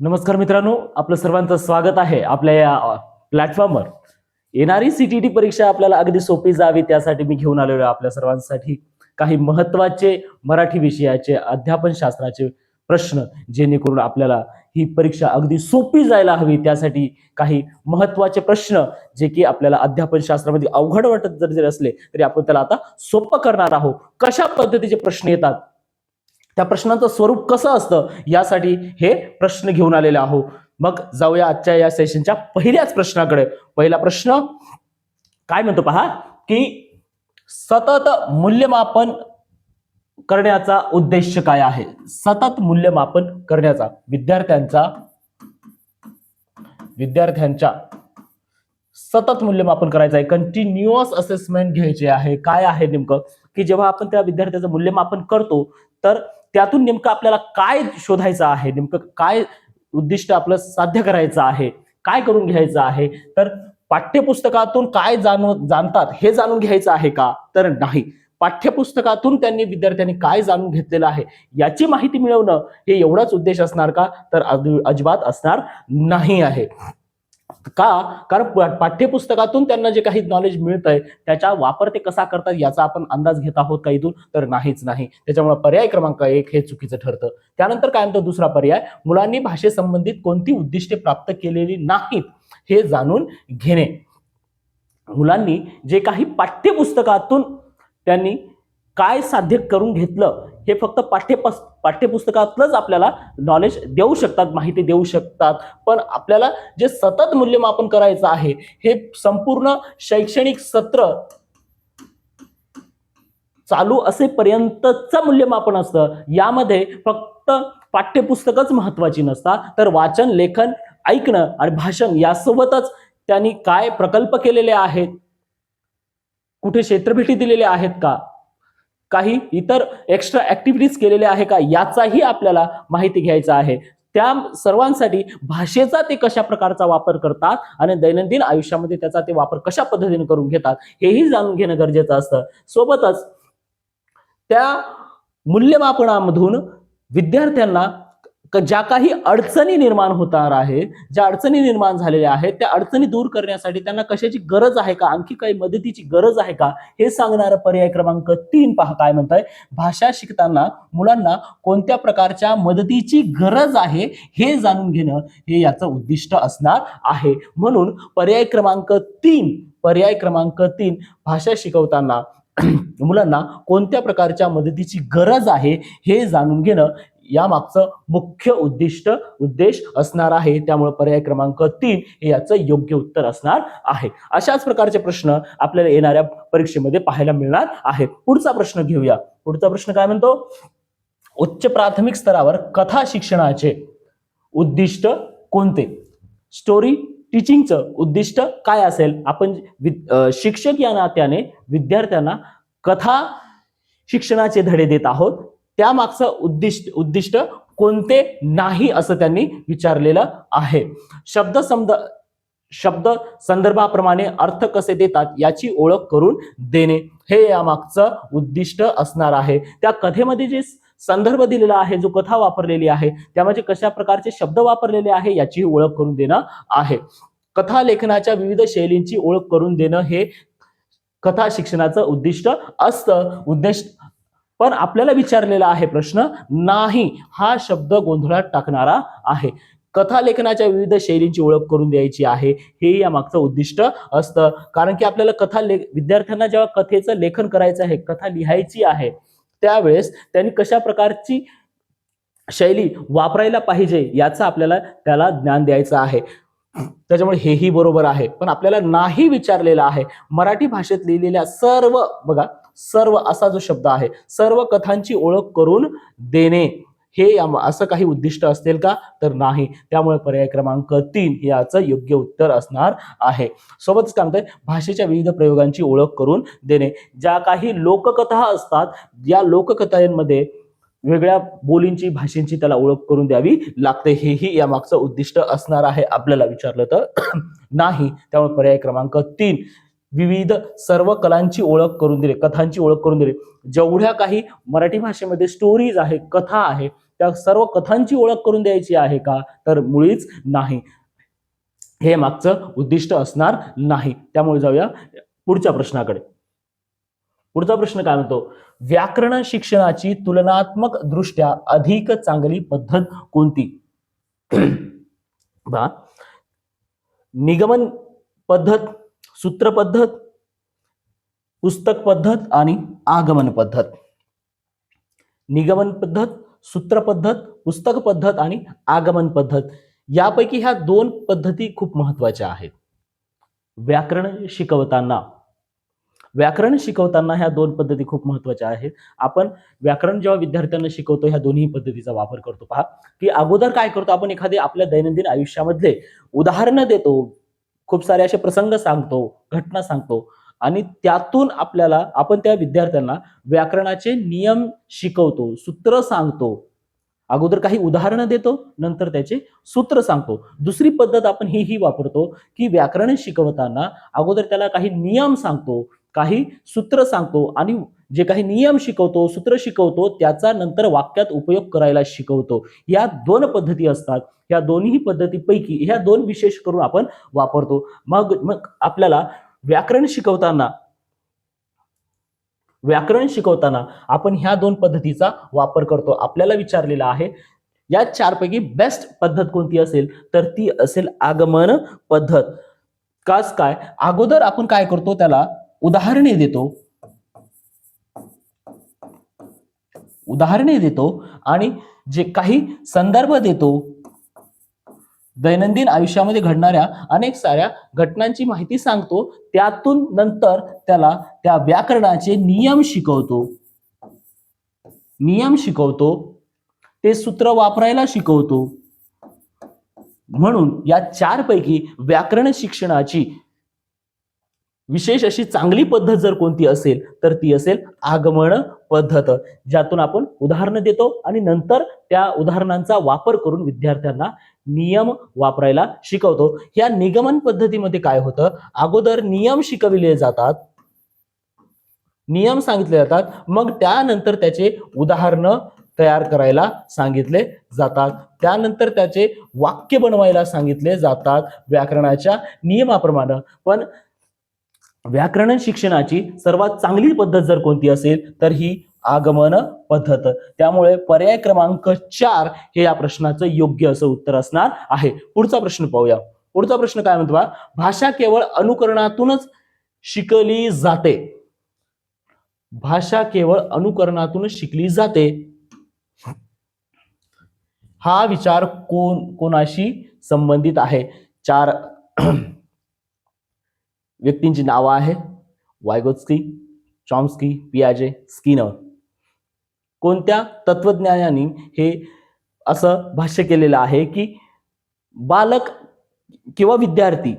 नमस्कार मित्रांनो, आपलं सर्वांचं स्वागत आहे आपल्या या प्लॅटफॉर्मवर. येणारी सीटीटी परीक्षा आपल्याला अगदी सोपी जावी त्यासाठी मी घेऊन आलेलो आहे आपल्या सर्वांसाठी काही महत्त्वाचे मराठी विषयाचे अध्यापन शास्त्राचे प्रश्न, जेणेकरून आपल्याला ही परीक्षा अगदी सोपी जायला हवी. त्यासाठी काही महत्त्वाचे प्रश्न जे की आपल्याला अध्यापन शास्त्रामध्ये अवघड वाटत जरी असले तरी आपण त्याला आता सोपं करणार आहोत. कशा पद्धतीचे प्रश्न येतात, त्या प्रश्नांचं स्वरूप कसं असतं, यासाठी हे प्रश्न घेऊन आलेले आहोत. मग जाऊया आजच्या या सेशनच्या पहिल्याच प्रश्नाकडे. पहिला प्रश्न काय म्हणतो पहा, की सतत मूल्यमापन करण्याचा उद्देश काय आहे. सतत मूल्यमापन करण्याचा विद्यार्थ्यांच्या सतत मूल्यमापन करायचं आहे, कंटिन्युअस असेसमेंट घ्यायचे आहे. काय आहे नेमकं, की जेव्हा आपण त्या विद्यार्थ्याचं मूल्यमापन करतो तर त्यातून नेमकं आपल्याला काय शोधायचं आहे, नेमकं काय उद्दिष्ट आपलं साध्य करायचं आहे, काय करून घ्यायचं आहे. तर पाठ्यपुस्तकातून काय जाणतात हे जाणून घ्यायचं आहे का, तर नाही. पाठ्यपुस्तकातून विद्यार्थ्यांनी काय जाणून घेतलेलं आहे याची माहिती मिळवणं हे एवढाच उद्देश असणार का, तर अजिबात असणार नाही आहे. का, कारण पाठ्यपुस्तकातून त्यांना जे काही नॉलेज मिळतंय त्याचा वापर ते कसा करतात याचा आपण अंदाज घेत आहोत का इथून, तर नाहीच नाही. त्याच्यामुळे पर्याय क्रमांक 1 हे चुकीचं ठरतं. त्यानंतर काय म्हणतो दुसरा पर्याय, मुलांनी भाषेसंबंधित कोणती उद्दिष्टे प्राप्त केलेली नाहीत हे जाणून घेणे. मुलांनी जे काही पाठ्यपुस्तकातून त्यांनी काय साध्य करून घेतलं हे फक्त पाठ्यपुस्तकातलंच आपल्याला नॉलेज देऊ शकतात, माहिती देऊ शकतात. पण आपल्याला जे सतत मूल्यमापन करायचं आहे हे संपूर्ण शैक्षणिक सत्र चालू असेपर्यंतचं मूल्यमापन असतं. यामध्ये फक्त पाठ्यपुस्तकच महत्वाची नसतात, तर वाचन, लेखन, ऐकणं आणि भाषण यासोबतच त्यांनी काय प्रकल्प केलेले आहेत, कुठे क्षेत्रभेटी दिलेल्या आहेत का, काही इतर एक्स्ट्रा ऍक्टिव्हिटीज केलेल्या आहे का, याचाही आपल्याला माहिती घ्यायचा आहे. त्या सर्वांसाठी भाषेचा ते कशा प्रकारचा वापर करतात आणि दैनंदिन आयुष्यामध्ये त्याचा ते वापर कशा पद्धतीने करून घेतात हेही जाणून घेणं गरजेचं असतं. सोबतच त्या मूल्यमापनामधून विद्यार्थ्यांना ज्या काही अडचणी निर्माण होणार आहेत, ज्या अडचणी निर्माण झालेल्या आहेत त्या अडचणी दूर करण्यासाठी त्यांना कशाची गरज आहे का, आणखी काही मदतीची गरज आहे का, हे सांगणारा पर्याय क्रमांक 3 पहा काय म्हणताय. भाषा शिकताना मुलांना कोणत्या प्रकारच्या मदतीची गरज आहे हे जाणून घेणं हे याचं उद्दिष्ट असणार आहे. म्हणून पर्याय क्रमांक 3 भाषा शिकवताना मुलांना कोणत्या प्रकारच्या मदतीची गरज आहे हे जाणून घेणं यामागचं मुख्य उद्देश असणार आहे. त्यामुळे पर्याय क्रमांक 3 हे याचं योग्य उत्तर असणार आहे. अशाच प्रकारचे प्रश्न आपल्याला येणाऱ्या परीक्षेमध्ये पाहायला मिळणार आहेत. पुढचा प्रश्न घेऊया. पुढचा प्रश्न काय म्हणतो, उच्च प्राथमिक स्तरावर कथा शिक्षणाचे उद्दिष्ट कोणते. स्टोरी टीचिंगचं उद्दिष्ट काय असेल. आपण शिक्षक या नात्याने विद्यार्थ्यांना कथा शिक्षणाचे धडे देत आहोत, त्यामागचं उद्दिष्ट कोणते नाही असं त्यांनी विचारलेलं आहे. शब्द संदर्भाप्रमाणे अर्थ कसे देतात याची ओळख करून देणे हे यामागचं उद्दिष्ट असणार आहे. त्या कथेमध्ये जे संदर्भ दिलेला आहे, जो कथा वापरलेली आहे त्यामध्ये कशा प्रकारचे शब्द वापरलेले आहे याची ओळख करून देणं आहे. कथा लेखनाच्या विविध शैलींची ओळख करून देणं हे कथा शिक्षणाचं उद्दिष्ट असतं. पण आपल्याला विचारलेला आहे प्रश्न नाही हा शब्द गोंधळात टाकणारा आहे. कथा लेखनाच्या विविध शैलींची ओळख करून द्यायची आहे हे या मागचं उद्दिष्ट असतं. कारण की आपल्याला विद्यार्थ्यांना जेव्हा कथेचं लेखन करायचं आहे, कथा लिहायची आहे, त्यावेळेस त्यांनी कशा प्रकारची शैली वापरायला पाहिजे याचं आपल्याला त्याला ज्ञान द्यायचं आहे. त्याच्यामुळे हेही बरोबर आहे. पण आपल्याला नाही विचारलेला आहे मराठी भाषेत लिहिलेल्या सर्व असा जो शब्द आहे, सर्व कथांची ओळख करून देणे हे असं काही उद्दिष्ट असेल का, तर नाही. त्यामुळे पर्याय क्रमांक 3 याचं योग्य उत्तर असणार आहे. सोबतच काय म्हणतंय, भाषेच्या विविध प्रयोगांची ओळख करून देणे. ज्या काही लोककथा असतात, या लोककथांमध्ये वेगळ्या बोलींची, भाषेंची त्याला ओळख करून द्यावी लागते, हेही या मागचं उद्दिष्ट असणार आहे. आपल्याला विचारलं तर नाही. त्यामुळे पर्याय क्रमांक 3 विविध सर्व कलांची ओळख करून दिली, कथांची ओळख करून दिली. जेवढ्या काही मराठी भाषेमध्ये स्टोरीज आहे, कथा आहे, त्या सर्व कथांची ओळख करून द्यायची आहे का? तर मुळीच नाही. हे मागचं उद्दिष्ट असणार नाही. त्यामुळे जाऊया पुढच्या प्रश्नाकडे. पुढचा प्रश्न काय म्हणतो? व्याकरण शिक्षणाची तुलनात्मक दृष्ट्या अधिक चांगली पद्धत कोणती? निगमन पद्धत, सूत्र पद्धत, पुस्तक पद्धत आणि आगमन पद्धत. निगमन पद्धत, सूत्र पद्धत, पुस्तक पद्धत आणि आगमन पद्धत यापैकी ह्या दोन पद्धती खूप महत्वाच्या आहेत. व्याकरण शिकवताना ह्या दोन पद्धती खूप महत्वाच्या आहेत. आपण व्याकरण जेव्हा विद्यार्थ्यांना शिकवतो ह्या दोन्ही पद्धतीचा वापर करतो. पहा की अगोदर काय करतो आपण, एखादे आपल्या दैनंदिन आयुष्यामधले उदाहरणं देतो, खूप सारे असे प्रसंग सांगतो, घटना सांगतो आणि त्यातून आपण त्या विद्यार्थ्यांना व्याकरणाचे नियम शिकवतो, सूत्र सांगतो. अगोदर काही उदाहरणं देतो, नंतर त्याचे सूत्र सांगतो. दुसरी पद्धत आपण ही वापरतो की व्याकरण शिकवताना अगोदर त्याला काही नियम सांगतो, काही सूत्र सांगतो आणि जे काही नियम शिकवतो, सूत्र शिकवतो त्याचा नंतर वाक्यात उपयोग करायला शिकवतो. या दोन पद्धती असतात. या दोन्ही पद्धतीपैकी ह्या दोन विशेष करून आपण वापरतो. मग आपल्याला व्याकरण शिकवताना आपण ह्या दोन पद्धतीचा वापर करतो. आपल्याला विचारलेला आहे या चारपैकी बेस्ट पद्धत कोणती असेल, तर ती असेल आगमन पद्धत. कास काय, अगोदर आपण काय करतो, त्याला उदाहरणे देतो आणि जे काही संदर्भ देतो, दैनंदिन आयुष्यामध्ये घडणाऱ्या अनेक साऱ्या घटनांची माहिती सांगतो, त्यातून नंतर त्याला त्या व्याकरणाचे नियम शिकवतो, ते सूत्र वापरायला शिकवतो. म्हणून या चारपैकी व्याकरण शिक्षणाची विशेष अशी चांगली पद्धत जर कोणती असेल तर ती असेल आगमन पद्धत, ज्यातून आपण उदाहरणं देतो आणि नंतर त्या उदाहरणांचा वापर करून विद्यार्थ्यांना नियम वापरायला शिकवतो. या निगमन पद्धतीमध्ये काय होतं, अगोदर नियम शिकविले जातात, नियम सांगितले जातात, मग त्यानंतर त्याचे उदाहरणं तयार करायला सांगितले जातात, त्यानंतर त्याचे वाक्य बनवायला सांगितले जातात व्याकरणाच्या नियमाप्रमाणे. पण व्याकरण शिक्षणाची सर्वात चांगली पद्धत जर कोणती असेल तर ही आगमन पद्धत. त्यामुळे पर्याय क्रमांक 4 हे या प्रश्नाचं योग्य असं उत्तर असणार आहे. पुढचा प्रश्न पाहूया. पुढचा प्रश्न काय म्हणतो, भाषा केवळ अनुकरणातूनच शिकली जाते. भाषा केवळ अनुकरणातूनच शिकली जाते हा विचार कोणाशी संबंधित आहे? 4 व्यक्तींची नावं आहे, वायगोत्स्की, चॉम्स्की, पियाजे, स्किनर. कोणत्या तत्वज्ञानाने हे असं भाष्य केलेलं आहे की बालक किंवा विद्यार्थी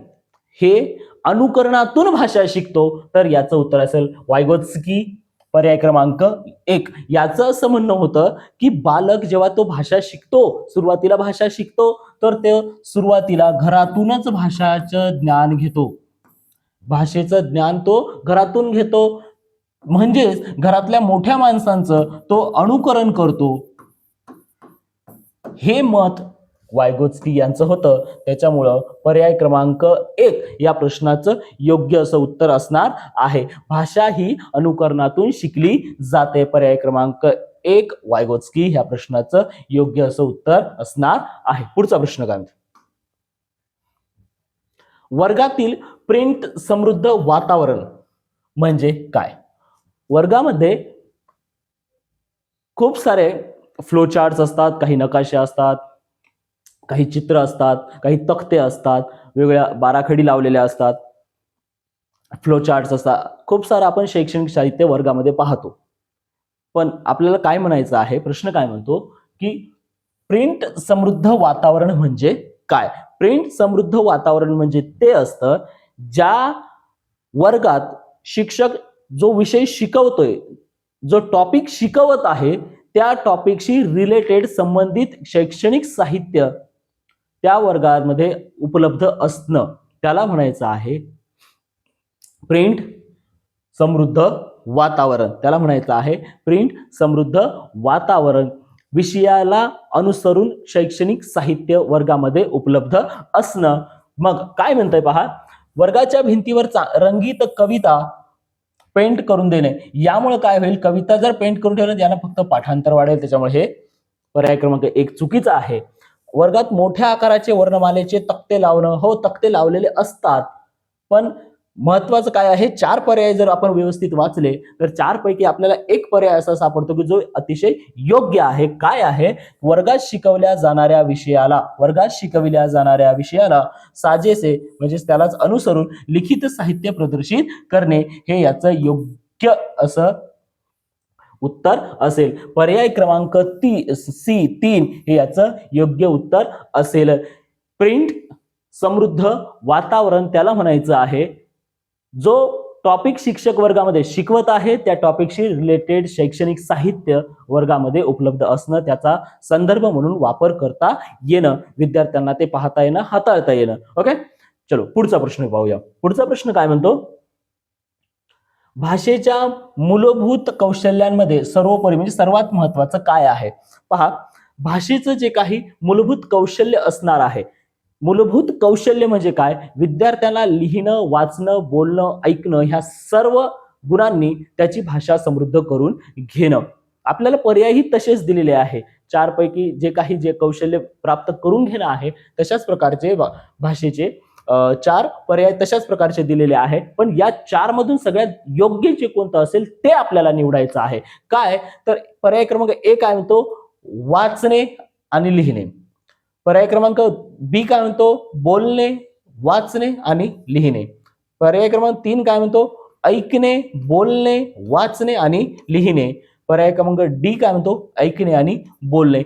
हे अनुकरणातून भाषा शिकतो? तर याचं उत्तर असेल वायगोत्स्की, पर्याय क्रमांक 1. याचं असं म्हणणं होतं की बालक जेव्हा तो भाषा शिकतो, सुरुवातीला भाषा शिकतो, तर ते सुरुवातीला घरातूनच भाषाचं ज्ञान घेतो, भाषेचं ज्ञान तो घरातून घेतो, म्हणजेच घरातल्या मोठ्या माणसांचं तो अनुकरण करतो. हे मत वायगोत्स्की यांचं होतं. त्याच्यामुळं पर्याय क्रमांक 1 या प्रश्नाचं योग्य असं उत्तर असणार आहे. भाषा ही अनुकरणातून शिकली जाते. पर्याय क्रमांक 1 वायगोत्स्की ह्या प्रश्नाचं योग्य असं उत्तर असणार आहे. पुढचा प्रश्न काय म्हणतो, वर्गातील प्रिंट समृद्ध वातावरण म्हणजे काय? वर्गामध्ये खूप सारे फ्लो चार्ट्स असतात, काही नकाशे असतात, काही चित्र असतात, काही तक्ते असतात, वेगवेगळ्या बाराखडी लावलेल्या असतात, फ्लो चार्ट्स असतात, खूप सारं आपण शैक्षणिक साहित्य वर्गामध्ये पाहतो. पण आपल्याला काय म्हणायचं आहे, प्रश्न काय म्हणतो की प्रिंट समृद्ध वातावरण म्हणजे काय? प्रिंट समृद्ध वातावरण म्हणजे ते असतं ज्या वर्गात शिक्षक जो विषय शिकवतोय, जो टॉपिक शिकवत आहे, त्या टॉपिकशी रिलेटेड संबंधित शैक्षणिक साहित्य त्या वर्गामध्ये उपलब्ध असणं, त्याला म्हणायचं आहे प्रिंट समृद्ध वातावरण. त्याला म्हणायचं आहे प्रिंट समृद्ध वातावरण. विषयाला अनुसरून शैक्षणिक साहित्य वर्गामध्ये उपलब्ध असणं. मग काय म्हणतंय पहा, वर्गाच्या भिंतीवर रंगीत कविता पेंट करून देणे. यामुळे काय होईल, कविता जर पेंट करून ठेवलं यांना फक्त पाठांतर वाढेल, त्याच्यामुळे हे पर्याय क्रमांक 1 चुकीचा आहे. वर्गात मोठ्या आकाराचे वर्णमालेचे तक्ते लावणं. हो, तक्ते लावलेले असतात, पण महत्वाचं काय आहे, 4 पर्याय जर आपण व्यवस्थित वाचले तर 4 पैकी आपल्याला एक पर्याय असा सापडतो की जो अतिशय योग्य आहे. काय आहे, वर्गात शिकविल्या जाणाऱ्या विषयाला साजेसे म्हणजे त्यालाच अनुसरून लिखित साहित्य प्रदर्शित करणे हे याचं योग्य असं उत्तर असेल. पर्याय क्रमांक सी 3 हे याचं योग्य उत्तर असेल. प्रिंट समृद्ध वातावरण त्याला म्हणायचं आहे जो टॉपिक शिक्षक वर्गामध्ये शिकवत आहे त्या टॉपिकशी रिलेटेड शैक्षणिक साहित्य वर्गामध्ये उपलब्ध असणं, त्याचा संदर्भ म्हणून वापर करता येणं, विद्यार्थ्यांना ते पाहता येणं, हाताळता येणं. ओके, चलो पुढचा प्रश्न पाहूया. पुढचा प्रश्न काय म्हणतो, भाषेच्या मूलभूत कौशल्यांमध्ये सर्वोपरी म्हणजे सर्वात महत्वाचं काय आहे. पहा, भाषेचं जे काही मूलभूत कौशल्य असणार आहे, मूलभूत कौशल्य म्हणजे काय, विद्यार्थ्यांना लिहिणं, वाचणं, बोलणं, ऐकणं ह्या सर्व गुणांनी त्याची भाषा समृद्ध करून घेणं. आपल्याला पर्यायही तसेच दिलेले आहे. 4 पैकी जे कौशल्य प्राप्त करून घेणं आहे तशाच प्रकारचे भाषेचे 4 पर्याय तशाच प्रकारचे दिलेले आहे. पण या 4 मधून सगळ्यात योग्य जे कोणतं असेल ते आपल्याला निवडायचं आहे. काय तर पर्याय क्रमांक 1 काय म्हणतो, वाचणे आणि लिहिणे. पर्याय क्रमांक बी काय म्हणतो, बोलणे, वाचणे आणि लिहिणे. पर्याय क्रमांक 3 काय म्हणतो, ऐकणे, बोलणे, वाचणे आणि लिहिणे. पर्याय क्रमांक डी काय म्हणतो, ऐकणे आणि बोलणे.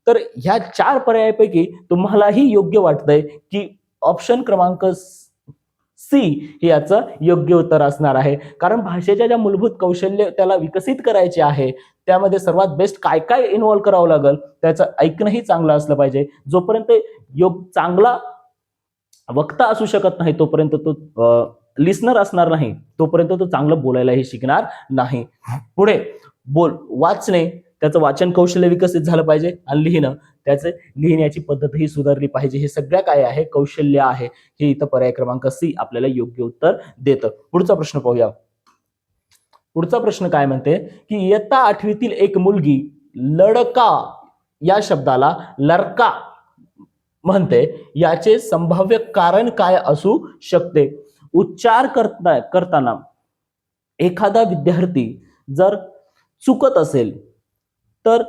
तर ह्या 4 पर्यायापैकी तुम्हालाही योग्य वाटतंय की ऑप्शन क्रमांक सी हे याचं योग्य उत्तर असणार आहे. कारण भाषेच्या ज्या मूलभूत कौशल्य त्याला विकसित करायचे आहे त्यामध्ये सर्वात बेस्ट काय काय इन्व्हॉल्व करावं लागेल, त्याचं ऐकणंही चांगलं असलं पाहिजे. जोपर्यंत चांगला वक्ता असू शकत नाही तोपर्यंत तो लिस्नर असणार नाही, तोपर्यंत तो चांगलं बोलायलाही शिकणार नाही. पुढे वाचणे, त्याचं वाचन कौशल्य विकसित झालं पाहिजे आणि लिहिणं, त्याचे लिहिण्याची पद्धतही सुधारली पाहिजे. हे सगळं काय आहे, कौशल्य आहे. हे इथं पर्याय क्रमांक सी आपल्याला योग्य उत्तर देतं. पुढचा प्रश्न पाहूया. पुढचा प्रश्न काय म्हणते की इयत्ता 8वीतील एक मुलगी लडका या शब्दाला लडका म्हणते, याचे संभाव्य कारण काय असू शकते. उच्चार करताना एखादा विद्यार्थी जर चुकत असेल, तर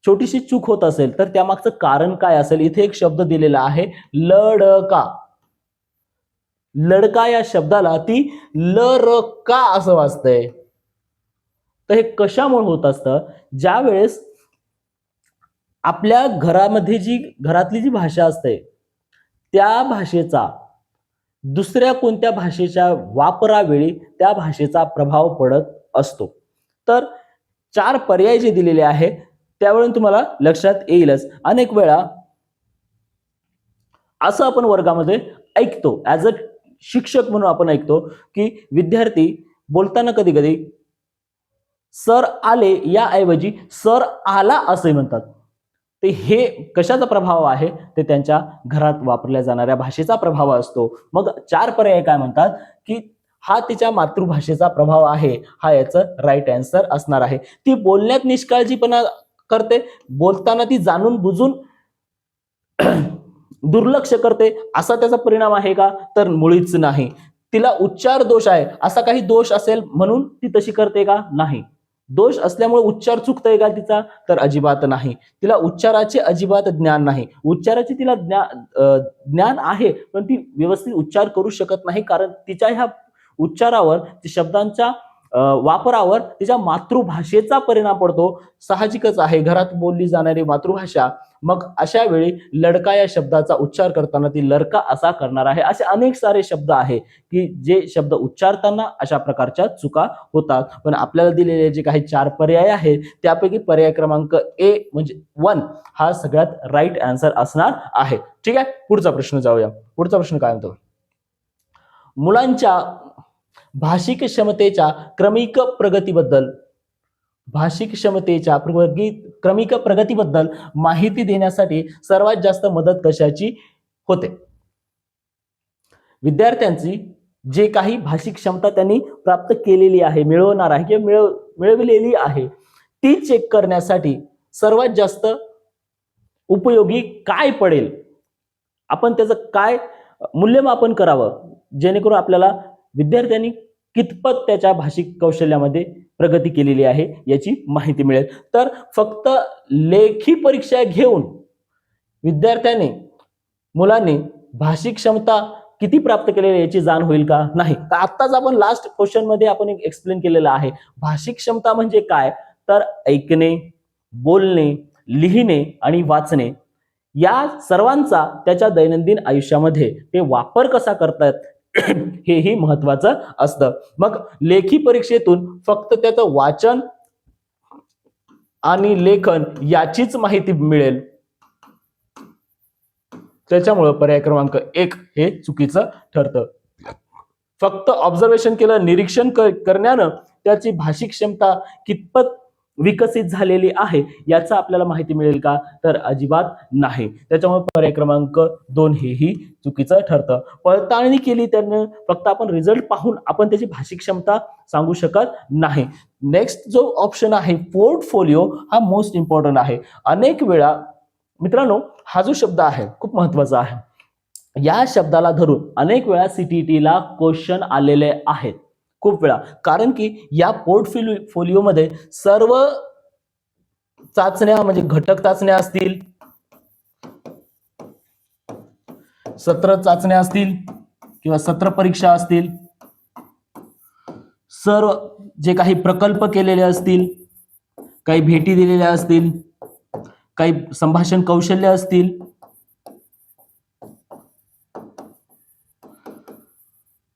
छोटीशी चूक होत असेल तर त्यामागचं कारण काय असेल. इथे एक शब्द दिलेला आहे लडका. लडका या शब्दाला ती लरका असं वाचतंय. तर हे कशामुळे होत असतं, ज्या वेळेस आपल्या घरातली जी भाषा असते त्या भाषेचा दुसऱ्या कोणत्या भाषेच्या वापरावेळी त्या भाषेचा प्रभाव पडत असतो. तर 4 पर्याय जे दिलेले आहे त्यावरून तुम्हाला लक्षात येईलच. अनेक वेळा असं आपण वर्गामध्ये ऐकतो, ऍज अ शिक्षक म्हणून आपण ऐकतो की विद्यार्थी बोलताना कधी कधी सर आले या ऐवजी सर आला असे म्हणतात. ते हे कशाचा प्रभाव आहे, ते त्यांच्या घरात वापरल्या जाणाऱ्या भाषेचा प्रभाव असतो. मग 4 पर्याय काय म्हणतात की हा तिच्या मातृभाषेचा प्रभाव आहे. हा याचं राईट आन्सर असणार आहे. ती बोलण्यात निष्काळजीपणा करते, बोलताना ती जाणून बुजून दुर्लक्ष करते, असा त्याचा परिणाम आहे का, तर मुळीच नाही. तिला उच्चार दोष आहे, असा काही दोष असेल म्हणून ती तशी करते का, नाही. दोष असल्यामुळे उच्चार चुकतोय का तिचा, तर अजिबात नाही. तिला उच्चाराचे अजिबात ज्ञान नाही. उच्चाराचे तिला ज्ञान आहे पण ती व्यवस्थित उच्चार करू शकत नाही, कारण तिच्या ह्या उच्चारावर, शब्दांच्या वापरावर तिच्या मातृभाषेचा परिणाम पडतो. साहजिकच आहे, घरात बोलली जाणारी मातृभाषा. मग अशा वेळी लडका या शब्दाचा उच्चार करताना ती लडका असा करणार आहे. असे अनेक सारे शब्द आहे की जे शब्द उच्चारताना अशा प्रकारच्या चुका होतात. पण आपल्याला दिलेले जे काही 4 पर्याय आहेत त्यापैकी पर्याय क्रमांक ए म्हणजे 1 हा सगळ्यात राईट आन्सर असणार आहे. ठीक आहे, पुढचा प्रश्न जाऊया. पुढचा प्रश्न काय म्हणतो, मुलांच्या भाषिक क्षमतेच्या क्रमिक प्रगतीबद्दल भाषिक क्षमतेच्या क्रमिक प्रगतीबद्दल माहिती देण्यासाठी सर्वात जास्त मदत कशाची होते? विद्यार्थ्यांची जे काही भाषिक क्षमता त्यांनी प्राप्त केलेली आहे, मिळवणार आहे किंवा मिळवलेली आहे, ती चेक करण्यासाठी सर्वात जास्त उपयोगी काय पडेल, आपण त्याचं काय मूल्यमापन करावं, जेणेकरून आपल्याला विद्यार्थ्यांनी कितपत त्याच्या भाषिक कौशल्यामध्ये प्रगती केलेली आहे याची माहिती मिळेल. तर फक्त लेखी परीक्षा घेऊन विद्यार्थ्यांनी मुलांनी भाषिक क्षमता किती प्राप्त केलेली याची जाण होईल का? नाही. तर आत्ताच आपण लास्ट क्वेश्चन मध्ये आपण एक एक्सप्लेन केलेलं आहे. भाषिक क्षमता म्हणजे काय? तर ऐकणे, बोलणे, लिहिणे आणि वाचणे या सर्वांचा त्याच्या दैनंदिन आयुष्यामध्ये ते वापर कसा करतात हेही महत्वाचं असतं. मग लेखी परीक्षेतून फक्त त्याचं वाचन आणि लेखन याचीच माहिती मिळेल, त्याच्यामुळे पर्याय क्रमांक 1 हे चुकीचं ठरतं. फक्त ऑब्झर्वेशन केलं, निरीक्षण करण्यानं त्याची भाषिक क्षमता कितपत विकसित झालेली आहे याचा आपल्याला माहिती मिळेल का? तर अजिबात नाही. त्याच्यामुळे पर्याय क्रमांक 2 हेही चुकीचं ठरतं. पडताळणी केली त्यानं फक्त आपण रिझल्ट पाहून आपण त्याची भाषिक क्षमता सांगू शकत नाही. नेक्स्ट जो ऑप्शन आहे पोर्टफोलिओ, हा मोस्ट इम्पॉर्टंट आहे. अनेक वेळा मित्रांनो हा जो शब्द आहे खूप महत्वाचा आहे. या शब्दाला धरून अनेक वेळा सीटीईटीला क्वेश्चन आलेले आहेत खूप वेळा, कारण की या पोर्टफोलिओमध्ये सर्व चाचण्या म्हणजे घटक चाचण्या असतील, सत्र चाचण्या असतील किंवा सत्र परीक्षा असतील, सर्व जे काही प्रकल्प केलेले असतील, काही भेटी दिलेल्या असतील, काही संभाषण कौशल्य असतील,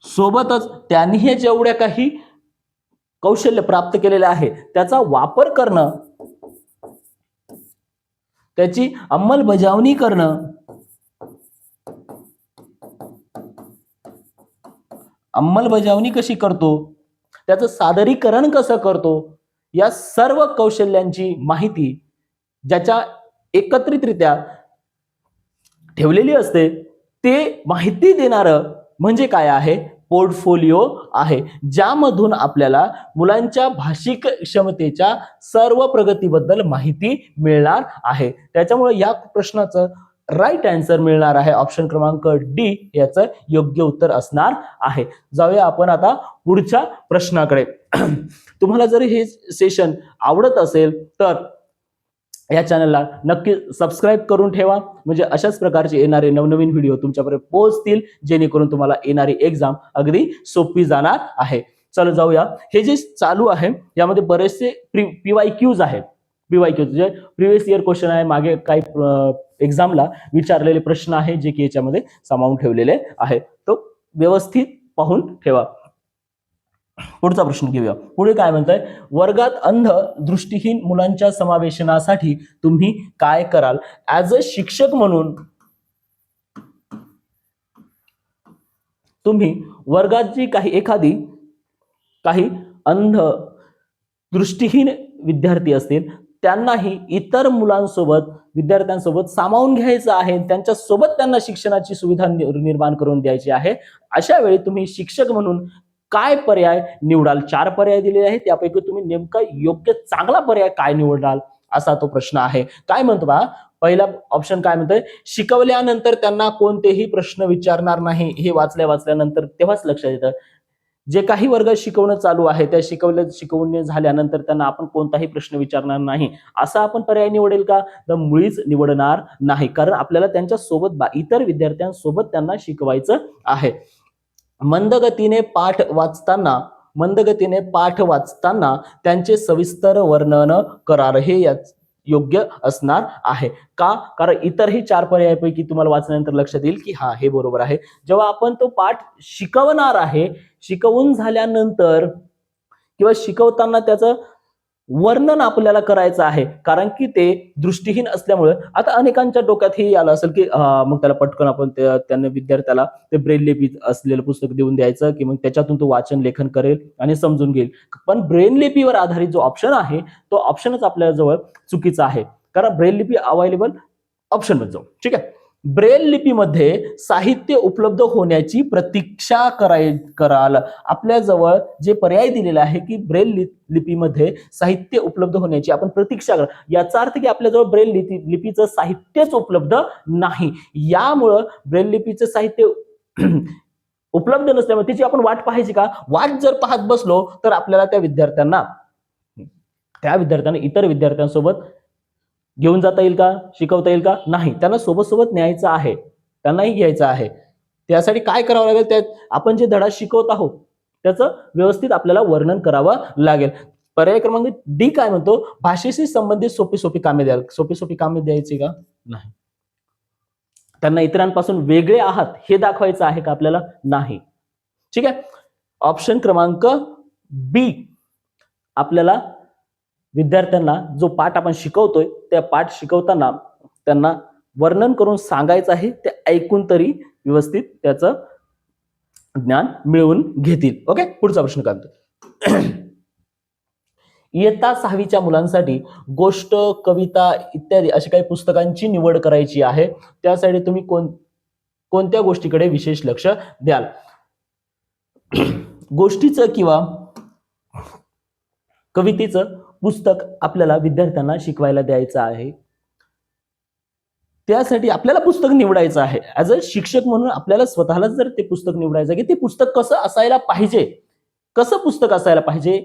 सोबतच त्यांनी जेवढ्या काही कौशल्य प्राप्त केलेले आहे त्याचा वापर करणं, त्याची अंमलबजावणी करणं, अंमलबजावणी कशी करतो, त्याचं सादरीकरण कसं करतो, या सर्व कौशल्यांची माहिती ज्याच्या एकत्रितरित्या ठेवलेली असते ते माहिती देणारं म्हणजे काय आहे? पोर्टफोलिओ आहे, ज्यामधून आपल्याला मुलांच्या भाषिक क्षमतेच्या सर्व प्रगतीबद्दल माहिती मिळणार आहे. त्याच्यामुळे या प्रश्नाचं राईट आन्सर मिळणार आहे ऑप्शन क्रमांक डी याचं योग्य उत्तर असणार आहे. जाऊया आपण आता पुढच्या प्रश्नाकडे. तुम्हाला जर हे सेशन आवडत असेल तर या चॅनलला नक्की सबस्क्राईब करून ठेवा, म्हणजे अशाच प्रकारचे येणारे नवनवीन व्हिडिओ तुमच्यापर्यंत पोहोचतील, जेणेकरून तुम्हाला येणारी एक्झाम अगदी सोपी जाणार आहे. चला जाऊया. हे जे चालू आहे यामध्ये बरेचसे PYQs आहेत. PYQs जे प्रिव्हियस इयर क्वेश्चन आहे, मागे काही एक्झामला विचारलेले प्रश्न आहे जे की याच्यामध्ये सामावून ठेवलेले आहे. तो व्यवस्थित पाहून ठेवा. पुढचा प्रश्न घेऊया. पुढे काय म्हणताय? वर्गात अंध दृष्टीहीन मुलांच्या समावेशनासाठी तुम्ही काय कराल? ऍज अ शिक्षक म्हणून तुम्ही वर्गात जी काही अंध दृष्टीहीन विद्यार्थी असतील त्यांनाही इतर विद्यार्थ्यांसोबत सामावून घ्यायचं आहे, त्यांच्या सोबत त्यांना शिक्षणाची सुविधा निर्माण करून द्यायची आहे. अशा वेळी तुम्ही शिक्षक म्हणून काय पर्याय निवडाल? 4 पर्याय दिलेले आहेत, त्यापैकी तुम्ही नेमका योग्य चांगला पर्याय काय निवडाल असा तो प्रश्न आहे. काय म्हणतो बा? पहिला ऑप्शन काय म्हणतोय? शिकवल्यानंतर त्यांना कोणतेही प्रश्न विचारणार नाही. हे वाचल्यानंतर तेव्हाच लक्षात येतं. जे काही वर्ग शिकवणं चालू आहे त्या शिकवणे झाल्यानंतर त्यांना आपण कोणताही प्रश्न विचारणार नाही असा आपण पर्याय निवडेल का? तर मुळीच निवडणार नाही, कारण आपल्याला त्यांच्या सोबत इतर विद्यार्थ्यांसोबत त्यांना शिकवायचं आहे. मंदगतीने पाठ वाचताना त्यांचे सविस्तर वर्णन करार हे योग्य असणार आहे का? कारण इतरही 4 पर्यायापैकी तुम्हाला वाचल्यानंतर लक्षात येईल की हा हे बरोबर आहे. जेव्हा आपण तो पाठ शिकवणार आहे, शिकवून झाल्यानंतर किंवा शिकवताना त्याचं वर्णन आपल्याला करायचं आहे, कारण की ते दृष्टीहीन असल्यामुळे आता अनेकांच्या डोक्यात हे आलं असेल की मग त्याला पटकन आपण त्यांना विद्यार्थ्याला ते ब्रेल लिपी असलेलं पुस्तक देऊन द्यायचं की मग त्याच्यातून तो वाचन लेखन करेल आणि समजून घेईल. पण ब्रेल लिपीवर आधारित जो ऑप्शन आहे तो ऑप्शनच आपल्या जवळ चुकीचा आहे, कारण ब्रेल लिपी अवेलेबल ऑप्शन मध्ये जाऊ. ठीक आहे. ब्रेल लिपीमध्ये साहित्य उपलब्ध होण्याची प्रतीक्षा कराल. आपल्याजवळ जे पर्याय दिलेला आहे की ब्रेल लिपीमध्ये साहित्य उपलब्ध होण्याची आपण प्रतीक्षा करा, याचा अर्थ की आपल्याजवळ ब्रेल लिपीचं साहित्यच उपलब्ध नाही. यामुळं ब्रेल लिपीचं साहित्य उपलब्ध नसल्यामुळे त्याची आपण वाट पाहायची का? वाट जर पाहत बसलो तर आपल्याला त्या विद्यार्थ्यांना इतर विद्यार्थ्यांसोबत घेऊन जाता येईल का? शिकवता येईल का? नाही. त्यांना सोबत सोबत न्यायचं आहे, त्यांनाही घ्यायचं आहे. त्यासाठी काय करावं लागेल? त्यात आपण जे धडा शिकवत आहोत त्याचं व्यवस्थित आपल्याला वर्णन करावं लागेल. पर्याय क्रमांक डी काय म्हणतो? भाषेशी संबंधित सोपी सोपी कामे द्याल. सोपी सोपी कामे द्यायची का? नाही. त्यांना इतरांपासून वेगळे आहात हे दाखवायचं आहे का आपल्याला? नाही. ठीक आहे. ऑप्शन क्रमांक बी आपल्याला विद्यार्थ्यांना जो पाठ आपण शिकवतोय त्या पाठ शिकवताना त्यांना वर्णन करून सांगायचं आहे, ते ऐकून तरी व्यवस्थित त्याचं ज्ञान मिळवून घेतील. ओके. पुढचा प्रश्न काय म्हणतो? इयत्ता 6वीच्या मुलांसाठी गोष्ट, कविता इत्यादी अशा काही पुस्तकांची निवड करायची आहे. त्यासाठी तुम्ही कोणत्या गोष्टीकडे विशेष लक्ष द्याल? गोष्टीचं किंवा कवितेचं पुस्तक आपल्याला विद्यार्थ्यांना शिकवायला द्यायचं आहे. त्यासाठी आपल्याला पुस्तक निवडायचं आहे. ऍज अ शिक्षक म्हणून आपल्याला स्वतःलाच जर ते पुस्तक निवडायचं की ते पुस्तक कसं असायला पाहिजे, कसं पुस्तक असायला पाहिजे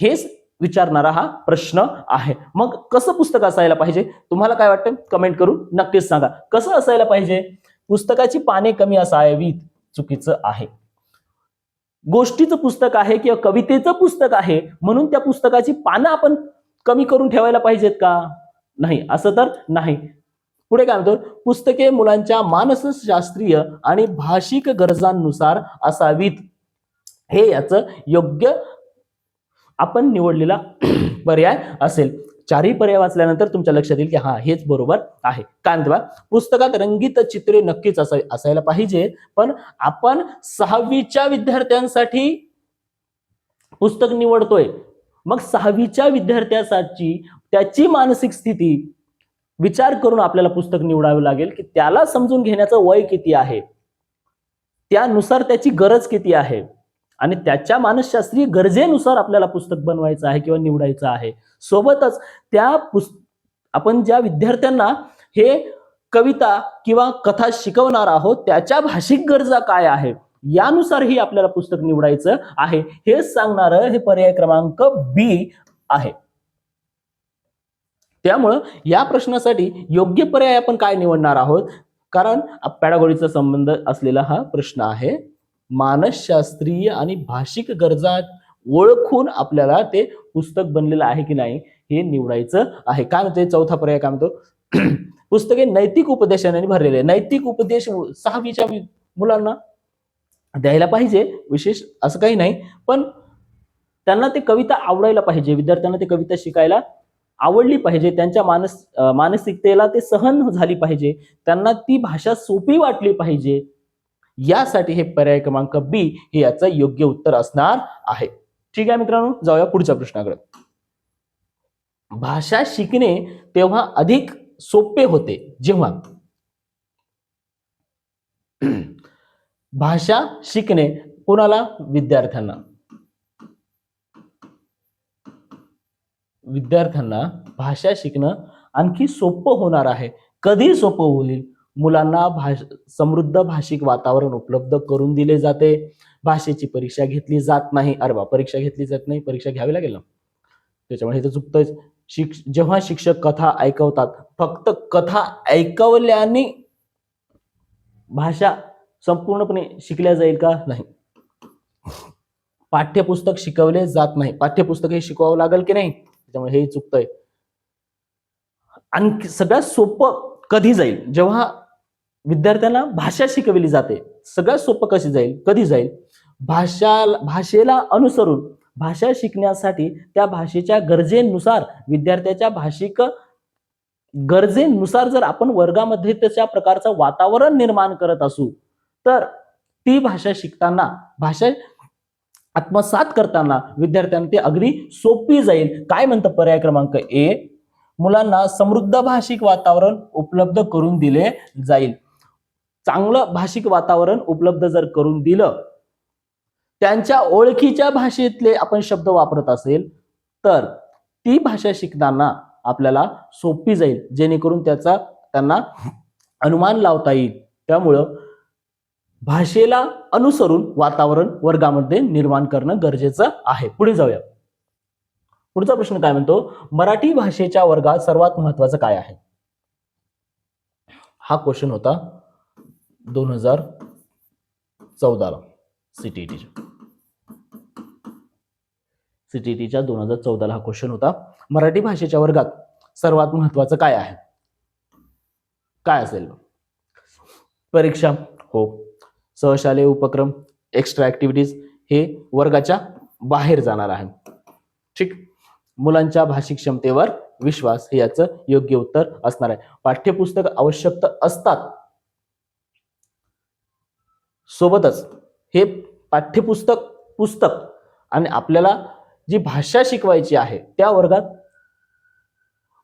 हेच विचारणारा हा प्रश्न आहे. मग कसं पुस्तक असायला पाहिजे तुम्हाला काय वाटतं? कमेंट करून नक्कीच सांगा. कसं असायला पाहिजे? पुस्तकाची पाने कमी असावीत, चुकीचं आहे. गोष्टीचं पुस्तक आहे किंवा कवितेचं पुस्तक आहे म्हणून त्या पुस्तकाची पानं आपण कमी करून ठेवायला पाहिजेत का? नाही. असं तर नाही. पुढे काय म्हणतो? पुस्तके मुलांच्या मानसशास्त्रीय आणि भाषिक गरजांनुसार असावीत. हे याचं योग्य आपण निवडलेला पर्याय असेल. चारही पर्याय वाचल्यानंतर तुमच्या लक्षात येईल की हा हेच बरोबर आहे. काय म्हणतो? पुस्तकात रंगीत चित्रे नक्कीच असायला पाहिजे, पण आपण 6वीच्या विद्यार्थ्यांसाठी पुस्तक निवडतोय. मग 6वीच्या विद्यार्थ्यासाठी त्याची मानसिक स्थिती विचार करून आपल्याला पुस्तक निवडावे लागेल की त्याला समजून घेण्याचं वय किती आहे, त्यानुसार त्याची गरज किती आहे आणि त्याच्या मानसशास्त्रीय गरजेनुसार आपल्याला पुस्तक बनवायचं आहे किंवा निवडायचं आहे. सोबतच आपण ज्या विद्यार्थ्यांना हे कविता किंवा कथा शिकवणार आहोत त्याच्या भाषिक गरजा काय आहेत यानुसारही आपल्याला पुस्तक निवडायचं आहे. हे सांगणारं हे पर्याय क्रमांक बी आहे. त्यामुळं या प्रश्नासाठी योग्य पर्याय आपण काय निवडणार आहोत? कारण पॅडागॉजीचा संबंध असलेला हा प्रश्न आहे. मानसशास्त्रीय आणि भाषिक गरजा ओळखून आपल्याला ते पुस्तक बनलेलं आहे की नाही हे निवडायचं आहे. काय म्हणते चौथा पर्याय? काय म्हणतो? पुस्तके नैतिक उपदेशाने भरलेले. नैतिक उपदेश 6वीच्या मुलांना द्यायला पाहिजे, विशेष असं काही नाही, पण त्यांना ते कविता आवडायला पाहिजे. विद्यार्थ्यांना ते कविता शिकायला आवडली पाहिजे. त्यांच्या मानसिकतेला ते सहन झाली पाहिजे. त्यांना ती भाषा सोपी वाटली पाहिजे. यासाठी हे पर्याय क्रमांक बी हे याचं योग्य उत्तर असणार आहे. ठीक आहे मित्रांनो, जाऊया पुढच्या प्रश्नाकडे. भाषा शिकणे तेव्हा अधिक सोपे होते जेव्हा भाषा शिकणे कोणाला? विद्यार्थ्यांना भाषा शिकणं आणखी सोपं होणार आहे. कधी सोपं होईल? मुलांना समृद्ध भाषिक वातावरण उपलब्ध करून दिले जाते. भाषेची परीक्षा घेतली जात नाही. अरे बा, परीक्षा घेतली जात नाही, परीक्षा घ्यावी लागेल ना. त्याच्यामुळे हे तर चुकतंच. जेव्हा शिक्षक कथा ऐकवतात, फक्त कथा ऐकवल्याने भाषा संपूर्णपणे शिकल्या जाईल का? नाही. पाठ्यपुस्तक शिकवले जात नाही. पाठ्यपुस्तक हे शिकवावं लागेल की नाही? त्यामुळे हे चुकतंय. आणि सगळ्यात सोपं कधी जाईल? जेव्हा विद्यार्थ्यांना भाषा शिकवली जाते. सगळ्यात सोपं कशी जाईल? कधी जाईल? भाषेला अनुसरून भाषा शिकण्यासाठी त्या भाषेच्या गरजेनुसार विद्यार्थ्याच्या भाषिक गरजेनुसार जर आपण वर्गामध्ये तशा प्रकारचं वातावरण निर्माण करत असू तर ती भाषा शिकताना भाषा आत्मसात करताना विद्यार्थ्यांना ते अगदी सोपी जाईल. काय म्हणतं पर्याय क्रमांक ए, मुलांना समृद्ध भाषिक वातावरण उपलब्ध करून दिले जाईल. चांगलं भाषिक वातावरण उपलब्ध जर करून दिलं, त्यांच्या ओळखीच्या भाषेतले आपण शब्द वापरत असेल तर ती भाषा शिकताना आपल्याला सोपी जाईल, जेणेकरून त्यांना अनुमान लावता येईल. त्यामुळं भाषेला अनुसरून वातावरण वर्गामध्ये निर्माण करणं गरजेचं आहे. पुढे जाऊया. पुढचा प्रश्न काय म्हणतो, मराठी भाषेच्या वर्गात सर्वात महत्वाचं काय आहे? हा क्वेश्चन होता 2014 सीटीईटीच्या 2014 हा क्वेश्चन होता. मराठी भाषेच्या वर्गात सर्वात महत्वाचं काय आहे? काय असेल? परीक्षा, हो. सहशालेय उपक्रम, एक्स्ट्रा ऍक्टिव्हिटीज हे वर्गाच्या बाहेर जाणार आहे. ठीक. मुलांच्या भाषिक क्षमतेवर विश्वास हे याचं योग्य उत्तर असणार आहे. पाठ्यपुस्तक आवश्यक असतात, सोबतच हे पुस्तक आणि आपल्याला जी भाषा शिकवायची आहे त्या वर्गात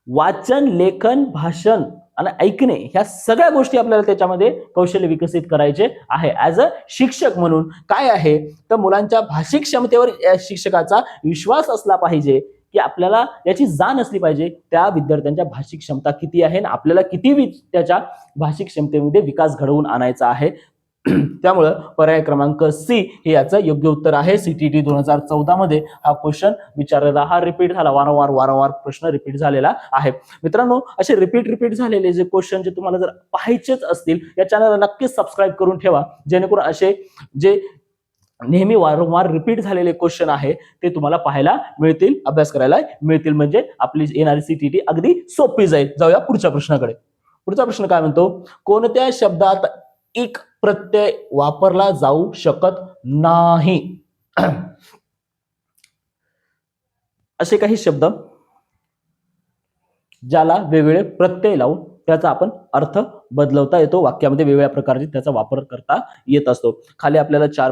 वाचन, लेखन, भाषण आणि ऐकणे ह्या सगळ्या गोष्टी आपल्याला त्याच्यामध्ये कौशल्य विकसित करायचे आहे. ऍज अ शिक्षक म्हणून काय आहे तर मुलांच्या भाषिक क्षमतेवर या शिक्षकाचा विश्वास असला पाहिजे की आपल्याला याची जाण असली पाहिजे त्या विद्यार्थ्यांच्या भाषिक क्षमता किती आहे आणि आपल्याला किती त्याच्या भाषिक क्षमतेमध्ये विकास घडवून आणायचा आहे. त्यामुळं पर्याय क्रमांक सी हे याचं योग्य उत्तर आहे. सीटीईटी 2014 मध्ये हा क्वेश्चन विचारलेला, हा रिपीट झाला, वारंवार प्रश्न रिपीट झालेला आहे. मित्रांनो, असे रिपीट झालेले जे क्वेश्चन जे तुम्हाला जर पाहायचेच असतील या चॅनलला नक्कीच सबस्क्राईब करून ठेवा, जेणेकरून असे जे नेहमी वारंवार रिपीट झालेले क्वेश्चन आहे ते तुम्हाला पाहायला मिळतील, अभ्यास करायला मिळतील, म्हणजे आपली येणारी सीटीईटी अगदी सोपी जाईल. जाऊया पुढच्या प्रश्नाकडे. पुढचा प्रश्न काय म्हणतो, कोणत्या शब्दात एक प्रत्यय वापरला जाऊ शकत नाही? असे काही शब्द ज्याला वेगवेगळे प्रत्यय लावून त्याचा आपण अर्थ बदलवता येतो, वाक्यामध्ये वेगवेगळ्या प्रकारचे त्याचा वापर करता येत असतो. खाली आपल्याला 4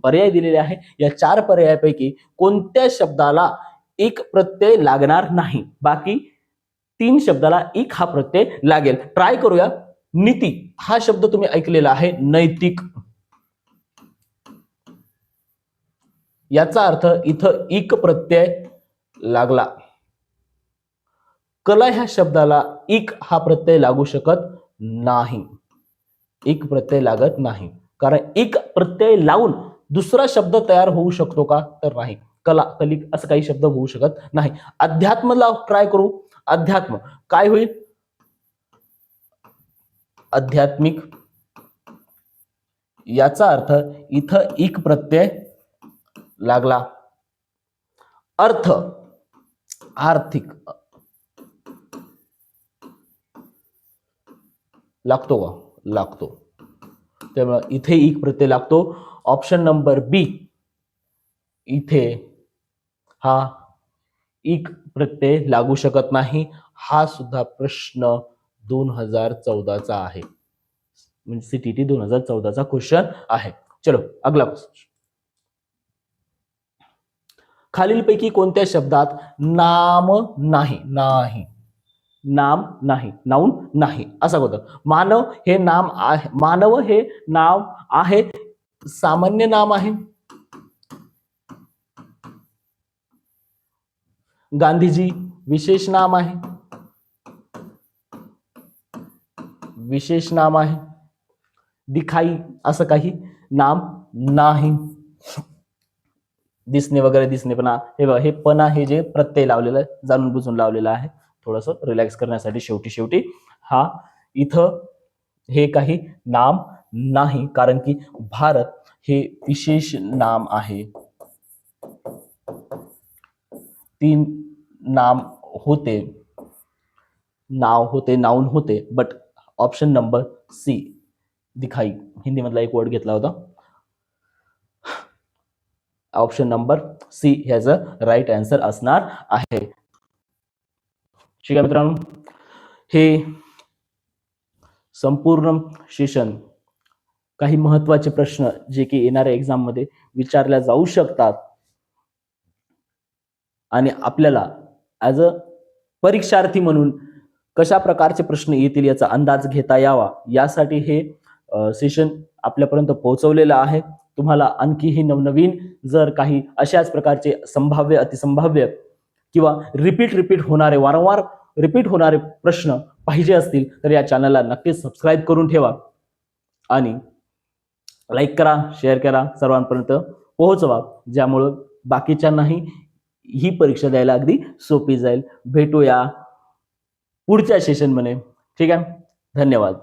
पर्याय दिलेले आहे. या 4 पर्यायापैकी कोणत्या शब्दाला एक प्रत्यय लागणार नाही? बाकी 3 शब्दाला एक हा प्रत्यय लागेल. ट्राय करूया. नीती हा शब्द तुम्ही ऐकलेला आहे, नैतिक, याचा अर्थ इथं एक प्रत्यय लागला. कला ह्या शब्दाला एक हा प्रत्यय लागू शकत नाही, एक प्रत्यय लागत नाही, कारण एक प्रत्यय लावून दुसरा शब्द तयार होऊ शकतो का तर नाही. कला, कलिक असं काही शब्द होऊ शकत नाही. अध्यात्मला ट्राय करू. अध्यात्म काय होईल? आध्यात्मिक, याचा अर्थ इथं एक प्रत्यय लागला. अर्थ, आर्थिक लागतो का? लागतो. त्यामुळे इथे एक प्रत्यय लागतो. ऑप्शन नंबर बी, इथे हा एक प्रत्यय लागू शकत नाही. हा सुद्धा प्रश्न 2014चा आहे, म्हणजे सीटीईटी 2014चा क्वेश्चन आहे. चलो अगला क्वेश्चन. खालीलपैकी कोणत्या शब्दात नाम नाही? नाम नाही, नाऊन नाही असं होतं. मानव हे नाम आहे, मानव हे नाव आहे, सामान्य नाम आहे. गांधीजी विशेष नाम आहे, विशेष नाम आहे. दिखाई असं काही नाम नाही. दिसणे वगैरे, दिसणेपणा, हे पणा हे जे प्रत्यय लावलेलं आहे, जाणून बुजून लावलेलं आहे, थोडस रिलॅक्स करण्यासाठी शेवटी हा इथं हे काही नाम नाही, कारण की भारत हे विशेष नाम आहे. 3 नाम होते, नाव होते, नाउन होते, बट ऑप्शन नंबर सी दिखाई हिंदी मधला एक वर्ड घेतला होता. ऑप्शन नंबर सी ह्याचं राईट आन्सर असणार आहे. ठीक आहे मित्रांनो, हे संपूर्ण सेशन काही महत्वाचे प्रश्न जे की येणाऱ्या एक्झाम मध्ये विचारल्या जाऊ शकतात आणि आपल्याला ॲज अ परीक्षार्थी म्हणून कशा प्रकारचे प्रश्न येतील याचा अंदाज घेता यावा यासाठी हे सेशन आपल्यापर्यंत पोहोचवलेलं आहे. तुम्हाला आणखीही नवनवीन जर काही अशाच प्रकारचे संभाव्य अतिसंभाव्य किंवा रिपीट होणारे वारंवार रिपीट होणारे प्रश्न पाहिजे असतील तर या चॅनलला नक्कीच सबस्क्राईब करून ठेवा आणि लाईक करा, शेअर करा, सर्वांपर्यंत पोहोचवा, ज्यामुळं बाकीच्यांनाही ही परीक्षा द्यायला अगदी सोपी जाईल. भेटूया पुढच्या सेशनमध्ये. ठीक आहे, धन्यवाद.